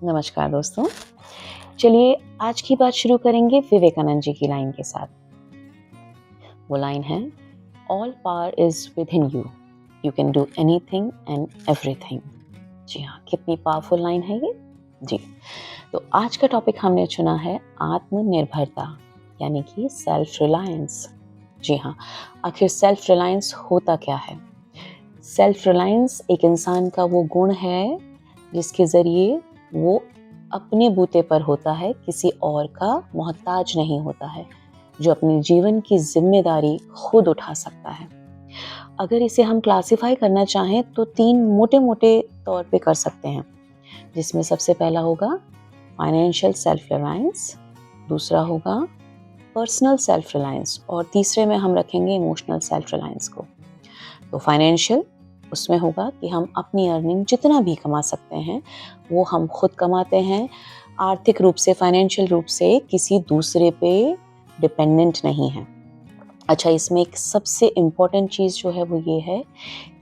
नमस्कार दोस्तों। चलिए आज की बात शुरू करेंगे विवेकानंद जी की लाइन के साथ। वो लाइन है, all power is within you can do anything and everything. जी हाँ, कितनी पावरफुल लाइन है ये। जी, तो आज का टॉपिक हमने चुना है आत्मनिर्भरता, यानी कि सेल्फ रिलायंस। जी हाँ, आखिर सेल्फ रिलायंस होता क्या है? सेल्फ रिलायंस एक इंसान का वो गुण है जिसके जरिए वो अपने बूते पर होता है, किसी और का मोहताज नहीं होता है, जो अपने जीवन की जिम्मेदारी खुद उठा सकता है। अगर इसे हम क्लासिफाई करना चाहें तो 3 मोटे मोटे तौर पे कर सकते हैं, जिसमें सबसे पहला होगा फाइनेंशियल सेल्फ रिलायंस, दूसरा होगा पर्सनल सेल्फ रिलायंस और तीसरे में हम रखेंगे इमोशनल सेल्फ रिलायंस को। तो फाइनेंशियल, उसमें होगा कि हम अपनी अर्निंग जितना भी कमा सकते हैं वो हम खुद कमाते हैं, आर्थिक रूप से, फाइनेंशियल रूप से किसी दूसरे पे डिपेंडेंट नहीं है। अच्छा, इसमें एक सबसे इम्पॉर्टेंट चीज़ जो है वो ये है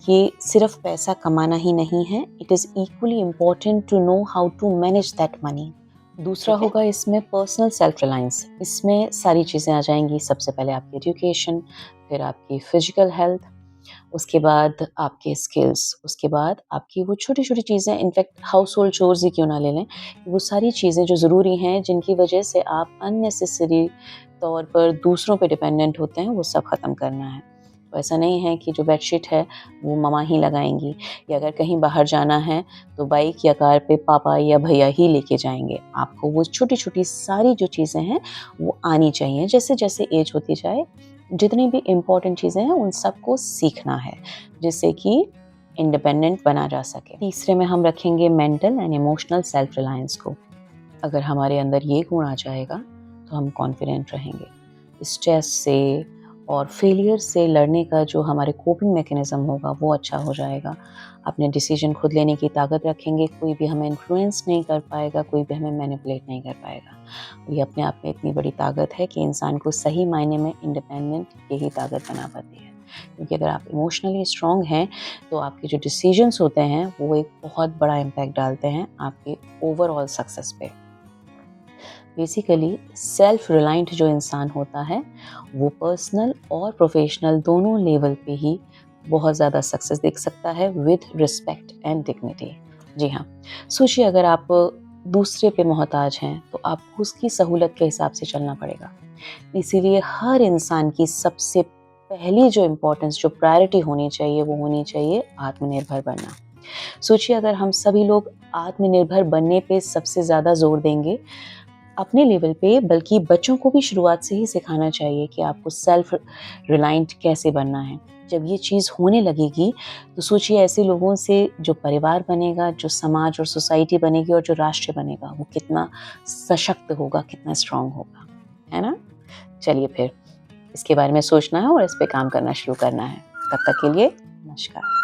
कि सिर्फ पैसा कमाना ही नहीं है, it is equally important to know how to manage that money. दूसरा होगा इसमें पर्सनल सेल्फ रिलायंस। इसमें सारी चीज़ें आ जाएंगी। सबसे पहले आपकी एजुकेशन, फिर आपकी फिजिकल हेल्थ, उसके बाद आपके स्किल्स, उसके बाद आपकी वो छोटी-छोटी चीज़ें, इनफैक्ट हाउस होल्ड चोर्स ही क्यों ना ले लें, वो सारी चीज़ें जो ज़रूरी हैं, जिनकी वजह से आप अननेसेसरी तौर पर दूसरों पे डिपेंडेंट होते हैं, वो सब ख़त्म करना है। तो ऐसा नहीं है कि जो बेडशीट है वो मम्मा ही लगाएँगी, या अगर कहीं बाहर जाना है तो बाइक या कार पे पापा या भैया ही लेके जाएँगे। आपको वो छोटी-छोटी सारी जो चीज़ें हैं वो आनी चाहिए। जैसे-जैसे एज होती जाए, जितनी भी इम्पोर्टेंट चीज़ें हैं उन सबको सीखना है, जिससे कि इंडिपेंडेंट बना जा सके। तीसरे में हम रखेंगे mental and emotional self reliance को। अगर हमारे अंदर ये गुण आ जाएगा तो हम कॉन्फिडेंट रहेंगे। स्ट्रेस से और फेलियर से लड़ने का जो हमारे कोपिंग मैकेनिज्म होगा वो अच्छा हो जाएगा। अपने डिसीजन खुद लेने की ताकत रखेंगे, कोई भी हमें इन्फ्लुएंस नहीं कर पाएगा, कोई भी हमें मैनिपुलेट नहीं कर पाएगा। ये अपने आप में इतनी बड़ी ताकत है कि इंसान को सही मायने में इंडिपेंडेंट यही ताकत बना पाती है। क्योंकि अगर आप इमोशनली स्ट्रॉन्ग हैं तो आपके जो डिसीजंस होते हैं वो एक बहुत बड़ा इम्पैक्ट डालते हैं आपके ओवरऑल सक्सेस पे। बेसिकली सेल्फ रिलायंट जो इंसान होता है वो पर्सनल और प्रोफेशनल दोनों लेवल पे ही बहुत ज़्यादा सक्सेस देख सकता है विद रिस्पेक्ट एंड डिग्निटी। जी हाँ, सोचिए अगर आप दूसरे पे मोहताज हैं तो आपको उसकी सहूलत के हिसाब से चलना पड़ेगा। इसीलिए हर इंसान की सबसे पहली जो इम्पोर्टेंस, जो प्रायोरिटी होनी चाहिए वो होनी चाहिए आत्मनिर्भर बनना। सोचिए अगर हम सभी लोग आत्मनिर्भर बनने पे सबसे ज़्यादा जोर देंगे अपने लेवल पे, बल्कि बच्चों को भी शुरुआत से ही सिखाना चाहिए कि आपको सेल्फ रिलायंट कैसे बनना है। जब ये चीज़ होने लगेगी तो सोचिए ऐसे लोगों से जो परिवार बनेगा, जो समाज और सोसाइटी बनेगी और जो राष्ट्र बनेगा वो कितना सशक्त होगा, कितना स्ट्रांग होगा, है ना? चलिए फिर इसके बारे में सोचना है और इस पे काम करना शुरू करना है। तब तक के लिए नमस्कार।